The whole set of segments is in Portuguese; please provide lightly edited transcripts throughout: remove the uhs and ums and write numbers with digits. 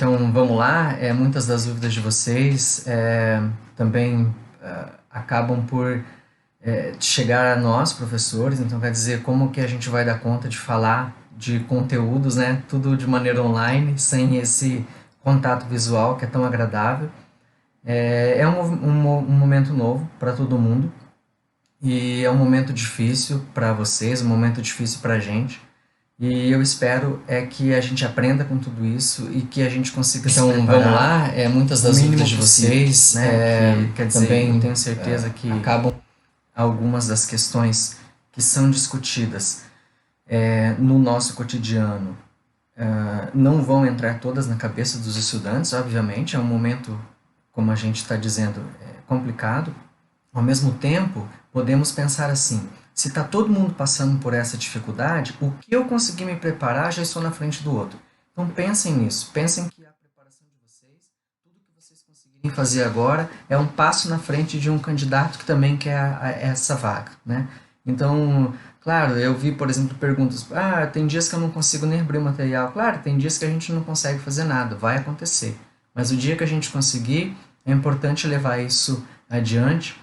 Então vamos lá. Muitas das dúvidas de vocês também acabam por chegar a nós, professores. Então quer dizer, como que a gente vai dar conta de falar de conteúdos, né? Tudo de maneira online, sem esse contato visual que é tão agradável. Um momento novo para todo mundo e é um momento difícil para vocês, um momento difícil para a gente. E eu espero que a gente aprenda com tudo isso e que a gente consiga se preparar. Então vamos lá, muitas das dúvidas de vocês, né? quer dizer, também tenho certeza que acabam algumas das questões que são discutidas no nosso cotidiano. Não vão entrar todas na cabeça dos estudantes, obviamente, é um momento, como a gente está dizendo, complicado. Ao mesmo tempo, podemos pensar assim: se está todo mundo passando por essa dificuldade, o que eu consegui me preparar já estou na frente do outro. Então pensem nisso, pensem que a preparação de vocês, tudo que vocês conseguirem fazer agora é um passo na frente de um candidato que também quer essa vaga, né? Então, claro, eu vi, por exemplo, perguntas: tem dias que eu não consigo nem abrir o material. Claro, tem dias que a gente não consegue fazer nada, vai acontecer. Mas o dia que a gente conseguir, é importante levar isso adiante,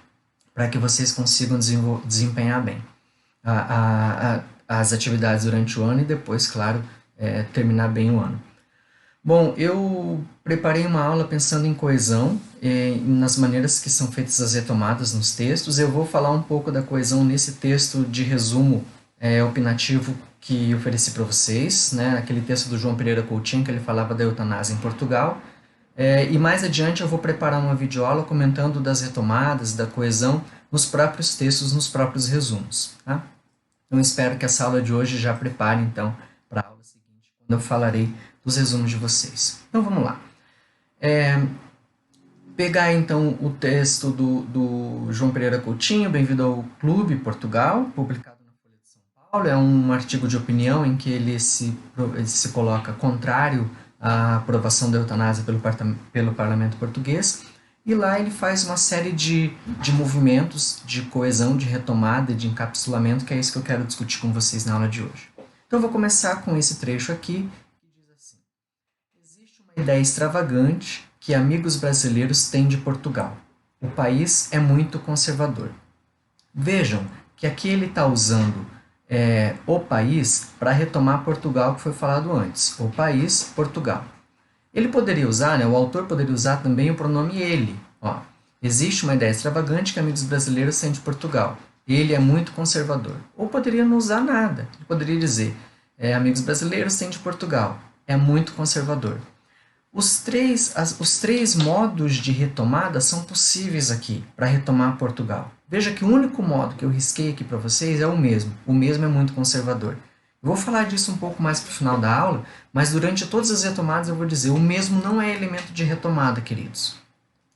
para que vocês consigam desempenhar bem as atividades durante o ano e depois, claro, terminar bem o ano. Bom, eu preparei uma aula pensando em coesão, nas maneiras que são feitas as retomadas nos textos. Eu vou falar um pouco da coesão nesse texto de resumo opinativo que ofereci para vocês, né? Aquele texto do João Pereira Coutinho, que ele falava da eutanásia em Portugal. E mais adiante eu vou preparar uma videoaula comentando das retomadas, da coesão, nos próprios textos, nos próprios resumos. Tá? Então espero que essa aula de hoje já prepare, então, para a aula seguinte, quando eu falarei dos resumos de vocês. Então vamos lá. Pegar então o texto do João Pereira Coutinho, Bem-vindo ao Clube Portugal, publicado na Folha de São Paulo. É um artigo de opinião em que ele se coloca contrário a aprovação da eutanásia pelo parlamento português, e lá ele faz uma série de movimentos de coesão, de retomada, de encapsulamento, que é isso que eu quero discutir com vocês na aula de hoje. Então eu vou começar com esse trecho aqui, que diz assim: existe uma ideia extravagante que amigos brasileiros têm de Portugal. O país é muito conservador. Vejam que aqui ele está usando o país para retomar Portugal, que foi falado antes. O país, Portugal. Ele poderia usar, o autor poderia usar também o pronome ele. Existe uma ideia extravagante que amigos brasileiros têm de Portugal. Ele é muito conservador. Ou poderia não usar nada. Ele poderia dizer, amigos brasileiros têm de Portugal. É muito conservador. Os três modos de retomada são possíveis aqui para retomar Portugal. Veja que o único modo que eu risquei aqui para vocês é o mesmo. O mesmo é muito conservador. Eu vou falar disso um pouco mais para o final da aula, mas durante todas as retomadas eu vou dizer: o mesmo não é elemento de retomada, queridos.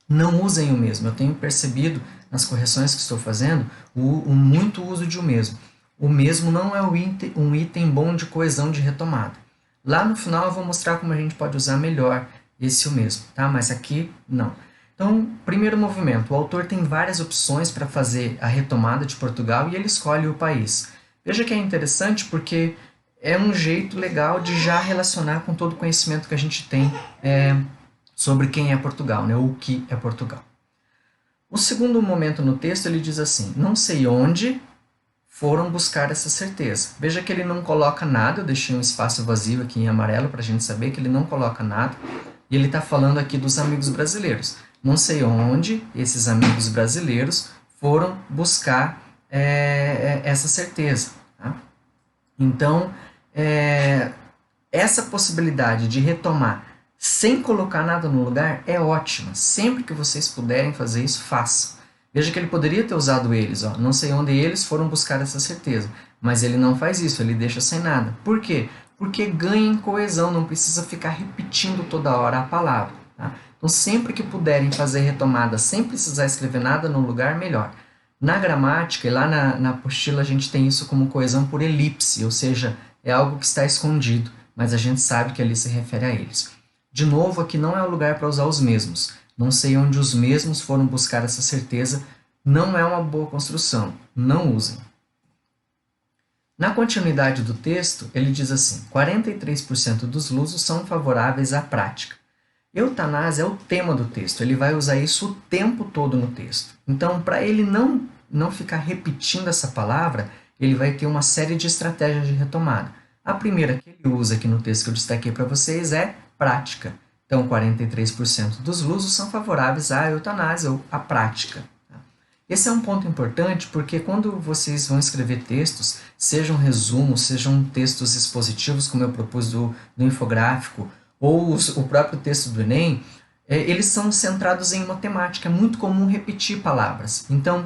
Não usem o mesmo. Eu tenho percebido nas correções que estou fazendo o muito uso de o mesmo. O mesmo não é um item bom de coesão de retomada. Lá no final eu vou mostrar como a gente pode usar melhor esse o mesmo, tá? Mas aqui não. Então, primeiro movimento, o autor tem várias opções para fazer a retomada de Portugal e ele escolhe o país. Veja que é interessante porque é um jeito legal de já relacionar com todo o conhecimento que a gente tem sobre quem é Portugal, né? O que é Portugal. O segundo momento no texto ele diz assim: não sei onde foram buscar essa certeza. Veja que ele não coloca nada, eu deixei um espaço vazio aqui em amarelo para a gente saber que ele não coloca nada. E ele está falando aqui dos amigos brasileiros. Não sei onde esses amigos brasileiros foram buscar essa certeza. Tá? Então, essa possibilidade de retomar sem colocar nada no lugar é ótima. Sempre que vocês puderem fazer isso, façam. Veja que ele poderia ter usado eles, não sei onde eles foram buscar essa certeza, mas ele não faz isso, ele deixa sem nada. Por quê? Porque ganha em coesão, não precisa ficar repetindo toda hora a palavra. Tá? Então, sempre que puderem fazer retomada sem precisar escrever nada no lugar, melhor. Na gramática, e lá na apostila, a gente tem isso como coesão por elipse, ou seja, é algo que está escondido, mas a gente sabe que ali se refere a eles. De novo, aqui não é o lugar para usar os mesmos. Não sei onde os mesmos foram buscar essa certeza. Não é uma boa construção. Não usem. Na continuidade do texto, ele diz assim: 43% dos lusos são favoráveis à prática. Eutanásia é o tema do texto, ele vai usar isso o tempo todo no texto. Então, para ele não ficar repetindo essa palavra, ele vai ter uma série de estratégias de retomada. A primeira que ele usa aqui no texto que eu destaquei para vocês é prática. Então, 43% dos lusos são favoráveis à eutanásia ou à prática. Esse é um ponto importante porque quando vocês vão escrever textos, sejam resumos, sejam textos expositivos, como eu propus do infográfico, ou o próprio texto do Enem, eles são centrados em uma temática. É muito comum repetir palavras. Então,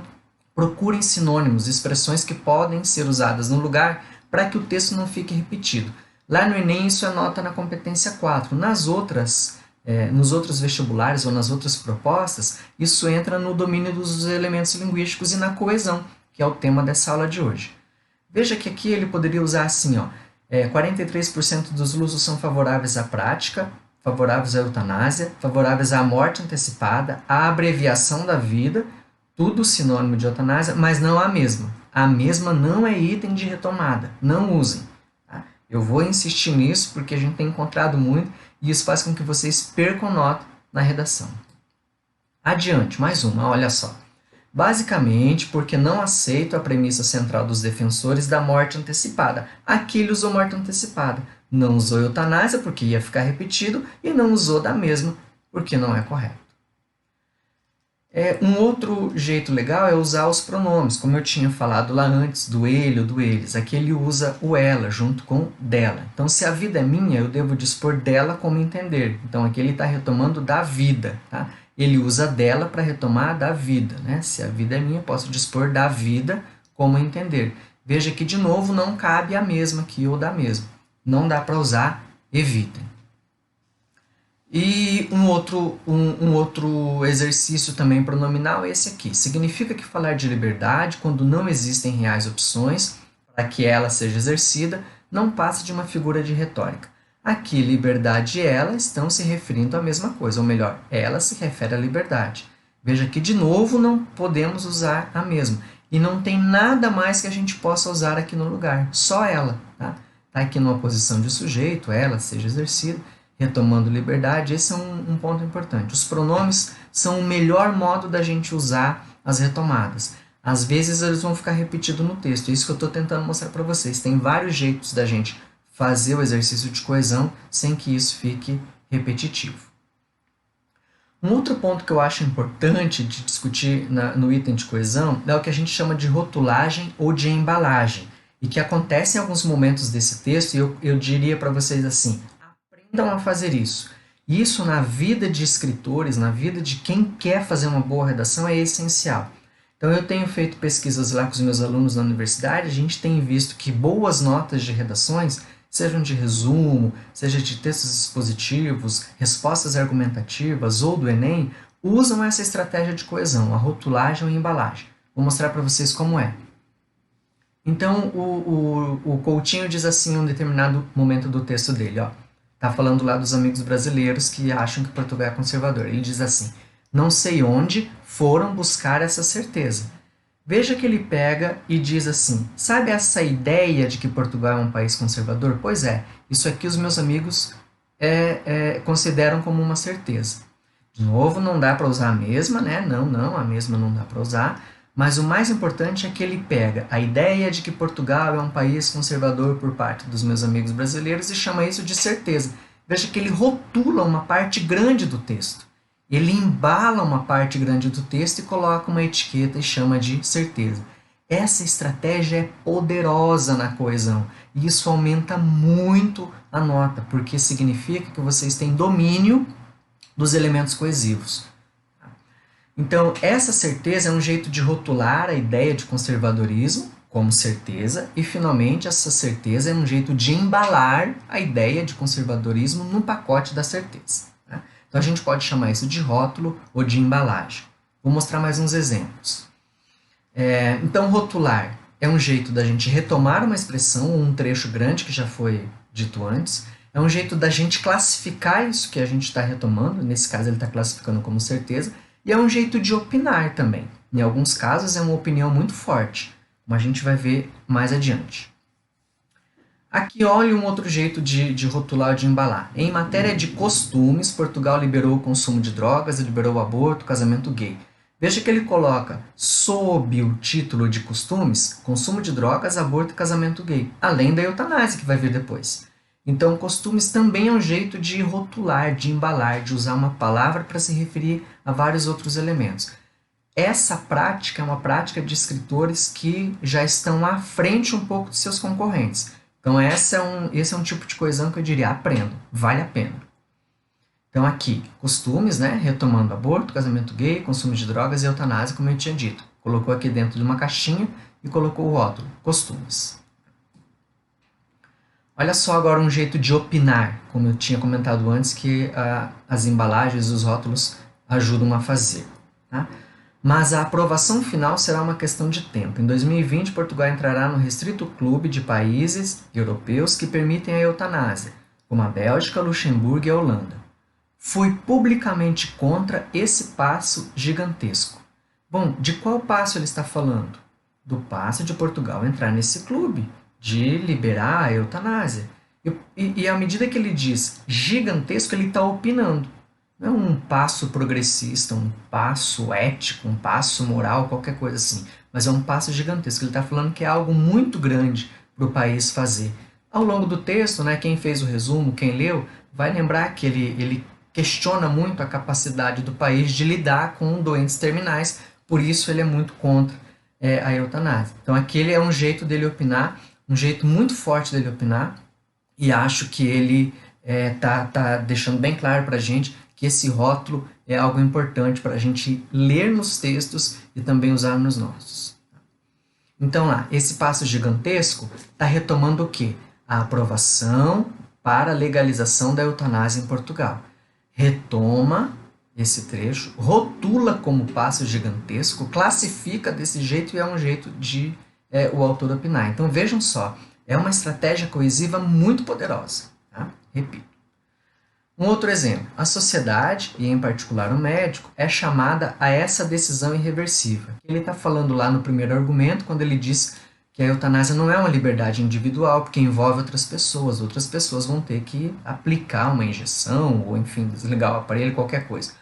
procurem sinônimos, expressões que podem ser usadas no lugar para que o texto não fique repetido. Lá no Enem isso é nota na competência 4. Nos outros vestibulares ou nas outras propostas, isso entra no domínio dos elementos linguísticos e na coesão, que é o tema dessa aula de hoje. Veja que aqui ele poderia usar assim, 43% dos lusos são favoráveis à prática, favoráveis à eutanásia, favoráveis à morte antecipada, à abreviação da vida, tudo sinônimo de eutanásia, mas não a mesma. A mesma não é item de retomada, não usem. Tá? Eu vou insistir nisso porque a gente tem encontrado muito e isso faz com que vocês percam nota na redação. Adiante, mais uma, olha só. Basicamente, porque não aceito a premissa central dos defensores da morte antecipada. Aqui ele usou morte antecipada. Não usou eutanásia, porque ia ficar repetido, e não usou da mesma, porque não é correto. Um outro jeito legal é usar os pronomes, como eu tinha falado lá antes, do ele ou do eles. Aqui ele usa o ela junto com dela. Então, se a vida é minha, eu devo dispor dela como entender. Então, aqui ele está retomando da vida, tá? Ele usa dela para retomar da vida, né? Se a vida é minha, eu posso dispor da vida como entender. Veja que, de novo, não cabe a mesma aqui ou da mesma. Não dá para usar, evitem. E um outro exercício também pronominal é esse aqui. Significa que falar de liberdade, quando não existem reais opções para que ela seja exercida, não passa de uma figura de retórica. Aqui, liberdade e ela estão se referindo à mesma coisa, ou melhor, ela se refere à liberdade. Veja que, de novo, não podemos usar a mesma. E não tem nada mais que a gente possa usar aqui no lugar, só ela. Tá aqui numa posição de sujeito, ela seja exercida, retomando liberdade. Esse é um ponto importante. Os pronomes são o melhor modo da gente usar as retomadas. Às vezes eles vão ficar repetidos no texto, é isso que eu estou tentando mostrar para vocês. Tem vários jeitos da gente fazer o exercício de coesão sem que isso fique repetitivo. Um outro ponto que eu acho importante de discutir no item de coesão é o que a gente chama de rotulagem ou de embalagem, e que acontece em alguns momentos desse texto, e eu diria para vocês assim, aprendam a fazer isso. Isso na vida de escritores, na vida de quem quer fazer uma boa redação é essencial. Então eu tenho feito pesquisas lá com os meus alunos na universidade, a gente tem visto que boas notas de redações, sejam de resumo, seja de textos expositivos, respostas argumentativas ou do Enem, usam essa estratégia de coesão, a rotulagem ou embalagem. Vou mostrar para vocês como é. Então o Coutinho diz assim em um determinado momento do texto dele, está falando lá dos amigos brasileiros que acham que Portugal é conservador. Ele diz assim, não sei onde foram buscar essa certeza. Veja que ele pega e diz assim, sabe essa ideia de que Portugal é um país conservador? Pois é, isso aqui os meus amigos consideram como uma certeza. De novo, não dá para usar a mesma, né? Não, a mesma não dá para usar. Mas o mais importante é que ele pega a ideia de que Portugal é um país conservador por parte dos meus amigos brasileiros e chama isso de certeza. Veja que ele rotula uma parte grande do texto. Ele embala uma parte grande do texto e coloca uma etiqueta e chama de certeza. Essa estratégia é poderosa na coesão e isso aumenta muito a nota, porque significa que vocês têm domínio dos elementos coesivos. Então, essa certeza é um jeito de rotular a ideia de conservadorismo como certeza e, finalmente, essa certeza é um jeito de embalar a ideia de conservadorismo no pacote da certeza. Então, a gente pode chamar isso de rótulo ou de embalagem. Vou mostrar mais uns exemplos. Então, rotular é um jeito da gente retomar uma expressão ou um trecho grande que já foi dito antes. É um jeito da gente classificar isso que a gente está retomando. Nesse caso, ele está classificando como certeza. E é um jeito de opinar também. Em alguns casos, é uma opinião muito forte, como a gente vai ver mais adiante. Aqui, olha um outro jeito de rotular ou de embalar. Em matéria de costumes, Portugal liberou o consumo de drogas, liberou o aborto, o casamento gay. Veja que ele coloca sob o título de costumes, consumo de drogas, aborto e casamento gay, além da eutanásia que vai vir depois. Então, costumes também é um jeito de rotular, de embalar, de usar uma palavra para se referir a vários outros elementos. Essa prática é uma prática de escritores que já estão à frente um pouco de seus concorrentes. Então, esse é um tipo de coesão que eu diria, aprenda, vale a pena. Então, aqui, costumes, né? Retomando aborto, casamento gay, consumo de drogas e eutanásia, como eu tinha dito. Colocou aqui dentro de uma caixinha e colocou o rótulo, costumes. Olha só agora um jeito de opinar, como eu tinha comentado antes, que as embalagens e os rótulos ajudam a fazer. Tá? Mas a aprovação final será uma questão de tempo. Em 2020, Portugal entrará no restrito clube de países europeus que permitem a eutanásia, como a Bélgica, Luxemburgo e a Holanda. Fui publicamente contra esse passo gigantesco. Bom, de qual passo ele está falando? Do passo de Portugal entrar nesse clube, de liberar a eutanásia. E à medida que ele diz gigantesco, ele está opinando. Não é um passo progressista, um passo ético, um passo moral, qualquer coisa assim. Mas é um passo gigantesco. Ele está falando que é algo muito grande para o país fazer. Ao longo do texto, né, quem fez o resumo, quem leu, vai lembrar que ele questiona muito a capacidade do país de lidar com doentes terminais. Por isso ele é muito contra a eutanásia. Então aquele é um jeito dele opinar, um jeito muito forte dele opinar. E acho que ele tá deixando bem claro para a gente que esse rótulo é algo importante para a gente ler nos textos e também usar nos nossos. Então lá, esse passo gigantesco está retomando o quê? A aprovação para a legalização da eutanásia em Portugal. Retoma esse trecho, rotula como passo gigantesco, classifica desse jeito e é um jeito de o autor opinar. Então vejam só, é uma estratégia coesiva muito poderosa. Tá? Repito. Um outro exemplo, a sociedade, e em particular o médico, é chamada a essa decisão irreversível. Ele está falando lá no primeiro argumento, quando ele diz que a eutanásia não é uma liberdade individual, porque envolve outras pessoas vão ter que aplicar uma injeção, ou enfim, desligar o aparelho, qualquer coisa.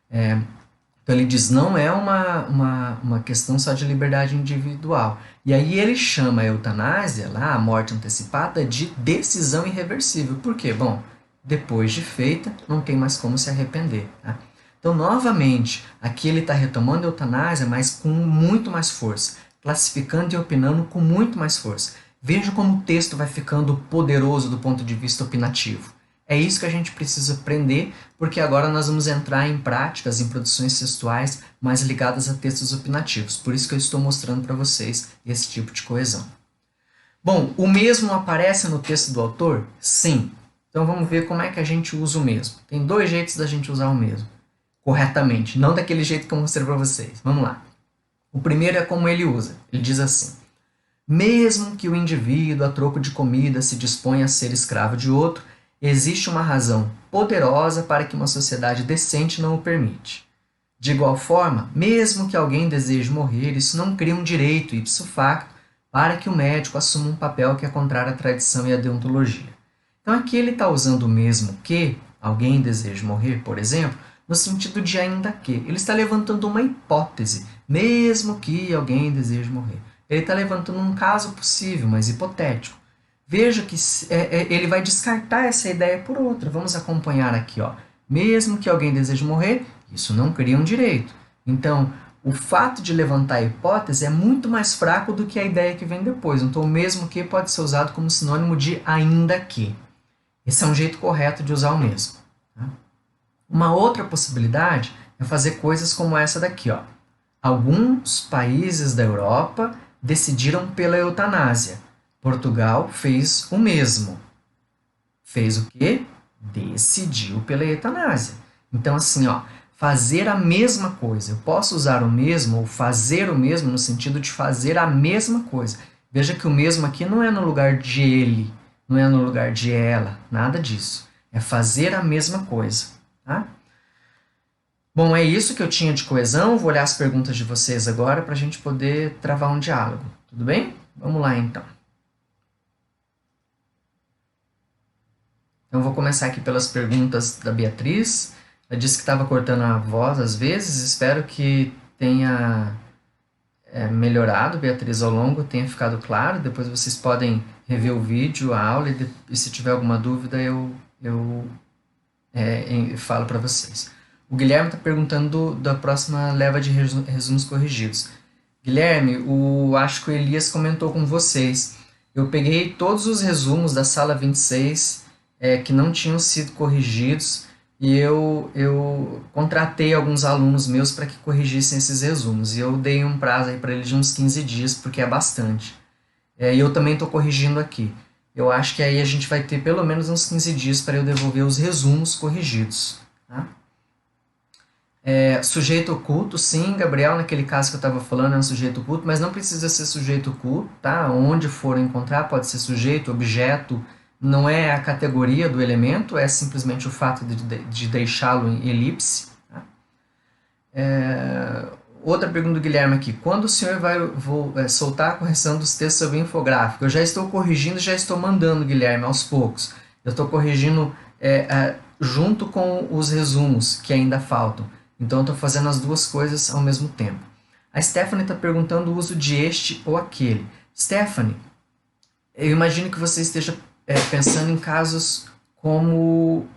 Então ele diz, não é uma questão só de liberdade individual. E aí ele chama a eutanásia, lá, a morte antecipada, de decisão irreversível. Por quê? Bom, depois de feita, não tem mais como se arrepender. Tá? Então, novamente, aqui ele está retomando a eutanásia, mas com muito mais força, classificando e opinando com muito mais força. Veja como o texto vai ficando poderoso do ponto de vista opinativo. É isso que a gente precisa aprender, porque agora nós vamos entrar em práticas, em produções textuais mais ligadas a textos opinativos. Por isso que eu estou mostrando para vocês esse tipo de coesão. Bom, o mesmo aparece no texto do autor? Sim. Então vamos ver como é que a gente usa o mesmo. Tem dois jeitos da gente usar o mesmo, corretamente, não daquele jeito que eu mostrei para vocês. Vamos lá. O primeiro é como ele usa. Ele diz assim: mesmo que o indivíduo, a troco de comida, se disponha a ser escravo de outro, existe uma razão poderosa para que uma sociedade decente não o permite. De igual forma, mesmo que alguém deseje morrer, isso não cria um direito ipso facto para que o médico assuma um papel que é contrário à tradição e à deontologia. Então aqui ele está usando o mesmo que, alguém deseja morrer, por exemplo, no sentido de ainda que. Ele está levantando uma hipótese, mesmo que alguém deseje morrer. Ele está levantando um caso possível, mas hipotético. Veja que ele vai descartar essa ideia por outra. Vamos acompanhar aqui. Ó. Mesmo que alguém deseje morrer, isso não cria um direito. Então, o fato de levantar a hipótese é muito mais fraco do que a ideia que vem depois. Então, o mesmo que pode ser usado como sinônimo de ainda que. Esse é um jeito correto de usar o mesmo. Tá? Uma outra possibilidade é fazer coisas como essa daqui. Ó. Alguns países da Europa decidiram pela eutanásia. Portugal fez o mesmo. Fez o quê? Decidiu pela eutanásia. Então, assim, ó, fazer a mesma coisa. Eu posso usar o mesmo ou fazer o mesmo no sentido de fazer a mesma coisa. Veja que o mesmo aqui não é no lugar de ele, não é no lugar de ela, nada disso. É fazer a mesma coisa. Tá? Bom, é isso que eu tinha de coesão. Vou olhar as perguntas de vocês agora para a gente poder travar um diálogo. Tudo bem? Vamos lá, então. Então, eu vou começar aqui pelas perguntas da Beatriz. Ela disse que estava cortando a voz às vezes. Espero que tenha melhorado, Beatriz, ao longo, tenha ficado claro. Depois vocês podem rever o vídeo, a aula, e se tiver alguma dúvida, eu falo para vocês. O Guilherme está perguntando da próxima leva de resumos corrigidos. Guilherme, acho que o Elias comentou com vocês. Eu peguei todos os resumos da sala 26 que não tinham sido corrigidos e eu contratei alguns alunos meus para que corrigissem esses resumos. E eu dei um prazo aí para eles de uns 15 dias, porque é bastante. E eu também estou corrigindo aqui. Eu acho que aí a gente vai ter pelo menos uns 15 dias para eu devolver os resumos corrigidos. Tá? Sujeito oculto, sim, Gabriel, naquele caso que eu estava falando, é um sujeito oculto, mas não precisa ser sujeito oculto, tá? Onde for encontrar, pode ser sujeito, objeto, não é a categoria do elemento, é simplesmente o fato de deixá-lo em elipse. Tá? Outra pergunta do Guilherme aqui. Quando o senhor vai soltar a correção dos textos sobre infográfico? Eu já estou corrigindo, já estou mandando, Guilherme, aos poucos. Eu estou corrigindo junto com os resumos que ainda faltam. Então, eu estou fazendo as duas coisas ao mesmo tempo. A Stephanie está perguntando o uso de este ou aquele. Stephanie, eu imagino que você esteja pensando em casos como...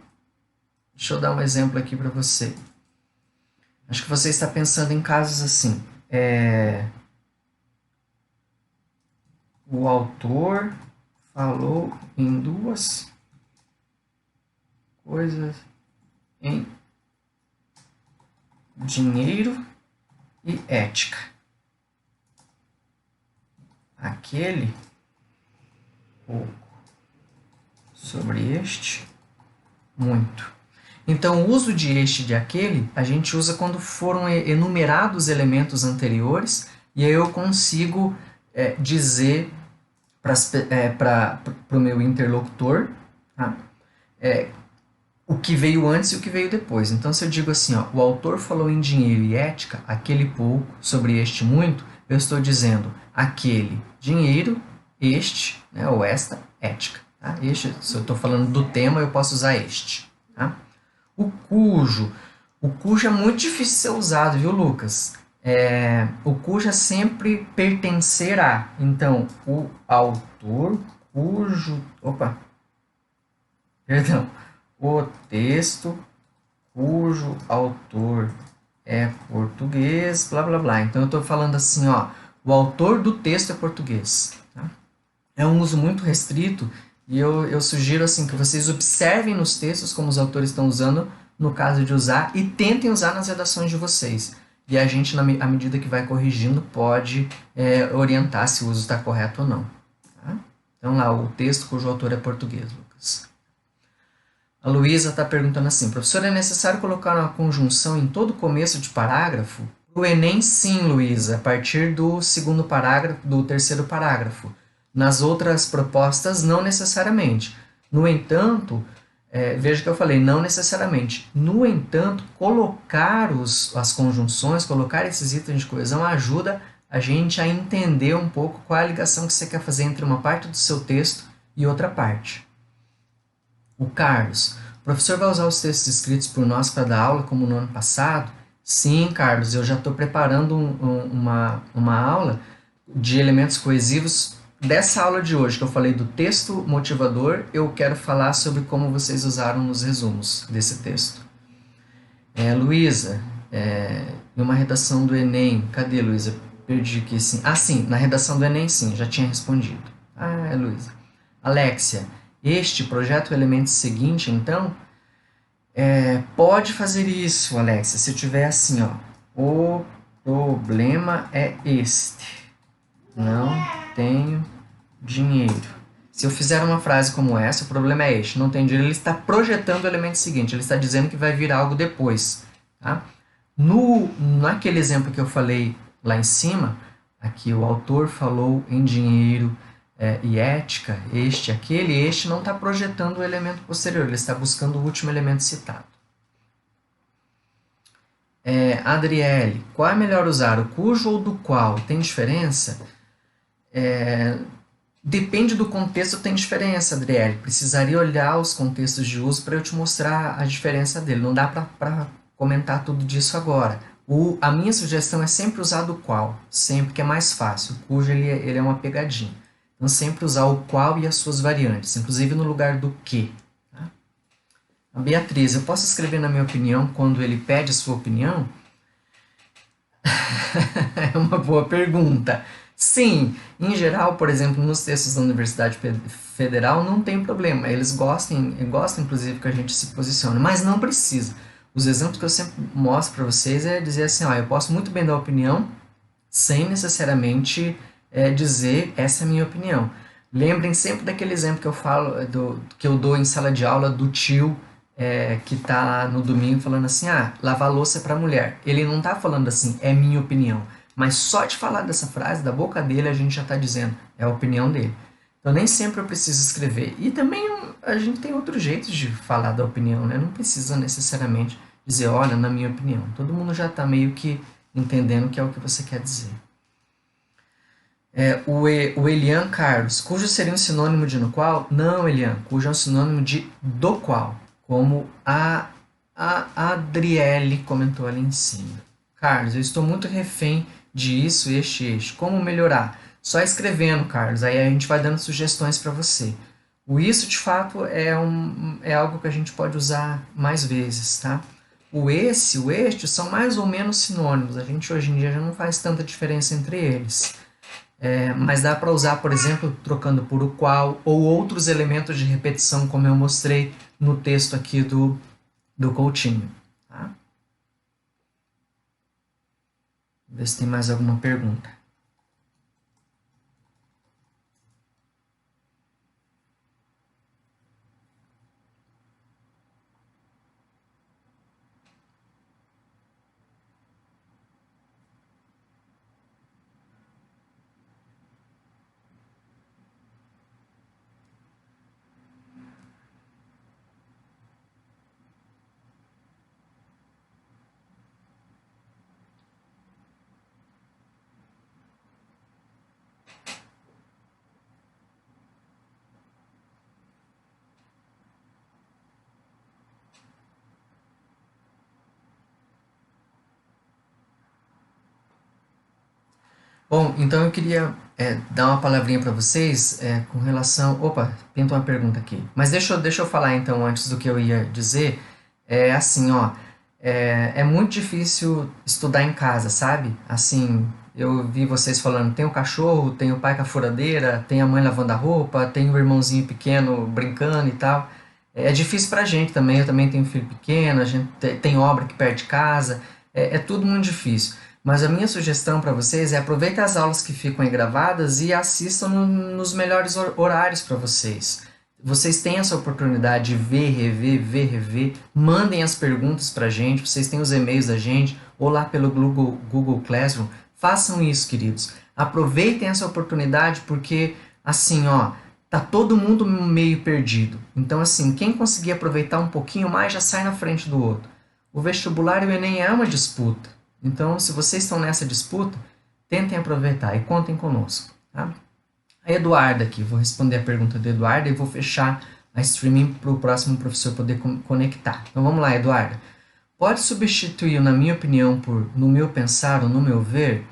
Deixa eu dar um exemplo aqui para você. Acho que você está pensando em casos assim. O autor falou em duas coisas em dinheiro e ética. Aquele pouco, sobre este muito. Então, o uso de este e de aquele, a gente usa quando foram enumerados elementos anteriores, e aí eu consigo dizer para o meu interlocutor, tá? O que veio antes e o que veio depois. Então, se eu digo assim, ó, o autor falou em dinheiro e ética, aquele pouco, sobre este muito, eu estou dizendo aquele dinheiro, este, né, ou esta, ética. Tá? Este, se eu estou falando do tema, eu posso usar este. Tá? O cujo é muito difícil de ser usado, viu, Lucas? O cujo é sempre pertencer a. Então, o autor, cujo... Opa! Perdão. O texto cujo autor é português, blá, blá, blá. Então, eu estou falando assim, ó, o autor do texto é português. Tá? É um uso muito restrito e eu sugiro assim, que vocês observem nos textos como os autores estão usando, no caso de usar, e tentem usar nas redações de vocês. E a gente, à medida que vai corrigindo, pode orientar se o uso está correto ou não. Tá? Então, lá, o texto cujo autor é português, Lucas. A Luísa está perguntando assim, professor, é necessário colocar uma conjunção em todo começo de parágrafo? O Enem, sim, Luísa, a partir do segundo parágrafo, do terceiro parágrafo. Nas outras propostas, não necessariamente. No entanto, veja que eu falei, não necessariamente. No entanto, colocar as conjunções, colocar esses itens de coesão ajuda a gente a entender um pouco qual é a ligação que você quer fazer entre uma parte do seu texto e outra parte. O Carlos, o professor vai usar os textos escritos por nós para dar aula como no ano passado? Sim, Carlos, eu já estou preparando uma aula de elementos coesivos. Dessa aula de hoje, que eu falei do texto motivador, eu quero falar sobre como vocês usaram nos resumos desse texto. Luísa, em uma redação do Enem, cadê, Luísa? Perdi aqui, sim. Ah, sim, na redação do Enem, sim, já tinha respondido. Ah, Luísa. Alexia, este projeto elemento seguinte, então, pode fazer isso, Alexia, se tiver assim, ó, o problema é este, não tenho dinheiro. Se eu fizer uma frase como essa, o problema é este, não tenho dinheiro, ele está projetando o elemento seguinte, ele está dizendo que vai vir algo depois. Tá? Naquele exemplo que eu falei lá em cima, aqui o autor falou em dinheiro e ética, este não está projetando o elemento posterior, ele está buscando o último elemento citado. Adriele, qual é melhor usar, o cujo ou do qual? Tem diferença? Depende do contexto, tem diferença, Adriele. Precisaria olhar os contextos de uso para eu te mostrar a diferença dele. Não dá para comentar tudo disso agora. A minha sugestão é sempre usar do qual, sempre que é mais fácil. O cujo ele é uma pegadinha. Então, sempre usar o qual e as suas variantes, inclusive no lugar do que. Tá? A Beatriz, eu posso escrever na minha opinião quando ele pede a sua opinião? É uma boa pergunta. Sim, em geral, por exemplo, nos textos da Universidade Federal não tem problema. Eles gostam inclusive que a gente se posicione, mas não precisa. Os exemplos que eu sempre mostro para vocês é dizer assim, ó, eu posso muito bem dar opinião sem necessariamente dizer essa é a minha opinião. Lembrem sempre daquele exemplo que eu falo, que eu dou em sala de aula do tio que está no domingo falando assim, lavar louça é para mulher. Ele não está falando assim, é minha opinião. Mas só de falar dessa frase, da boca dele, a gente já está dizendo, é a opinião dele. Então nem sempre eu preciso escrever. E também a gente tem outros jeitos de falar da opinião, né? Não precisa necessariamente dizer, olha, na minha opinião. Todo mundo já está meio que entendendo que é o que você quer dizer. O Elian Carlos, cujo seria um sinônimo de no qual? Não, Elian, cujo é um sinônimo de do qual, como a Adriele comentou ali em cima. Carlos, eu estou muito refém de isso, este. Como melhorar? Só escrevendo, Carlos, aí a gente vai dando sugestões para você. O isso, de fato, é algo que a gente pode usar mais vezes, tá? O esse, o este são mais ou menos sinônimos. A gente hoje em dia já não faz tanta diferença entre eles. Mas dá para usar, por exemplo, trocando por o qual, ou outros elementos de repetição, como eu mostrei no texto aqui do Coutinho. Tá? Ver se tem mais alguma pergunta. Bom, então eu queria dar uma palavrinha para vocês com relação... Opa, pinta uma pergunta aqui. Mas deixa eu falar então antes do que eu ia dizer. É assim, ó, é muito difícil estudar em casa, sabe? Assim, eu vi vocês falando, tem o cachorro, tem o pai com a furadeira, tem a mãe lavando a roupa, tem o irmãozinho pequeno brincando e tal. É difícil pra gente também, eu também tenho filho pequeno, a gente tem obra que perde casa, é tudo muito difícil. Mas a minha sugestão para vocês é aproveitar as aulas que ficam aí gravadas e assistam nos melhores horários para vocês. Vocês têm essa oportunidade de ver, rever, mandem as perguntas para a gente, vocês têm os e-mails da gente, ou lá pelo Google Classroom. Façam isso, queridos. Aproveitem essa oportunidade porque, assim, ó, tá todo mundo meio perdido. Então, assim, quem conseguir aproveitar um pouquinho mais já sai na frente do outro. O vestibular e o Enem é uma disputa. Então, se vocês estão nessa disputa, tentem aproveitar e contem conosco. Tá? A Eduarda aqui, vou responder a pergunta do Eduarda e vou fechar a streaming para o próximo professor poder conectar. Então vamos lá, Eduarda. Pode substituir, na minha opinião, por no meu pensar ou no meu ver?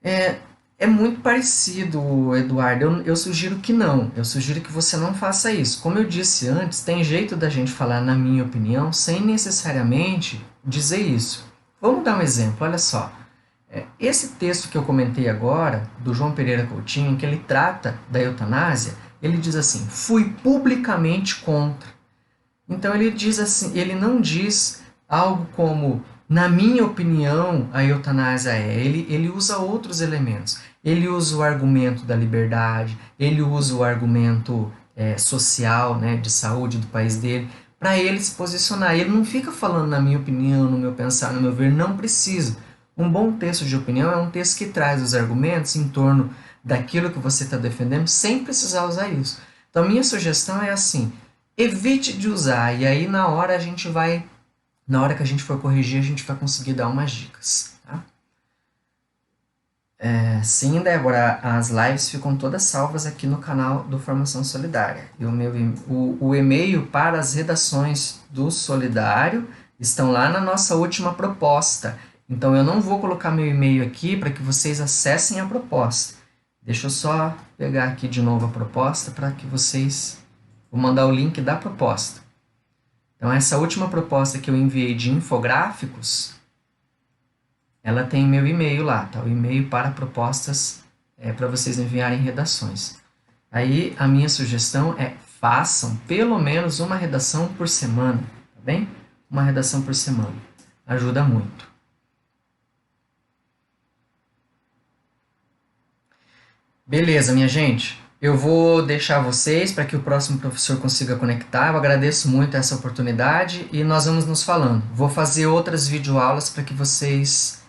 É muito parecido, Eduardo. Eu sugiro que não. Eu sugiro que você não faça isso. Como eu disse antes, tem jeito da gente falar na minha opinião sem necessariamente dizer isso. Vamos dar um exemplo, olha só. Esse texto que eu comentei agora, do João Pereira Coutinho, que ele trata da eutanásia, ele diz assim, fui publicamente contra. Então ele diz assim, ele não diz algo como, na minha opinião, a eutanásia ele usa outros elementos. Ele usa o argumento da liberdade, ele usa o argumento social, né, de saúde do país dele, para ele se posicionar. Ele não fica falando na minha opinião, no meu pensar, no meu ver, não precisa. Um bom texto de opinião é um texto que traz os argumentos em torno daquilo que você está defendendo, sem precisar usar isso. Então, minha sugestão é assim, evite de usar, e aí na hora que a gente for corrigir, a gente vai conseguir dar umas dicas. Tá? Sim, Débora, as lives ficam todas salvas aqui no canal do Formação Solidária. E o e-mail para as redações do Solidário estão lá na nossa última proposta. Então eu não vou colocar meu e-mail aqui para que vocês acessem a proposta. Deixa eu só pegar aqui de novo a proposta para que vocês... Vou mandar o link da proposta. Então essa última proposta que eu enviei de infográficos, ela tem meu e-mail lá, tá? O e-mail para propostas para vocês enviarem redações. Aí a minha sugestão é façam pelo menos uma redação por semana, tá bem? Uma redação por semana. Ajuda muito. Beleza, minha gente. Eu vou deixar vocês para que o próximo professor consiga conectar. Eu agradeço muito essa oportunidade e nós vamos nos falando. Vou fazer outras videoaulas para que vocês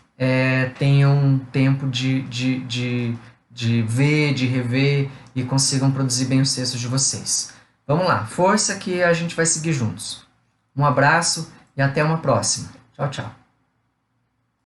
tenham tempo de ver, de rever e consigam produzir bem os textos de vocês. Vamos lá, força que a gente vai seguir juntos. Um abraço e até uma próxima. Tchau, tchau.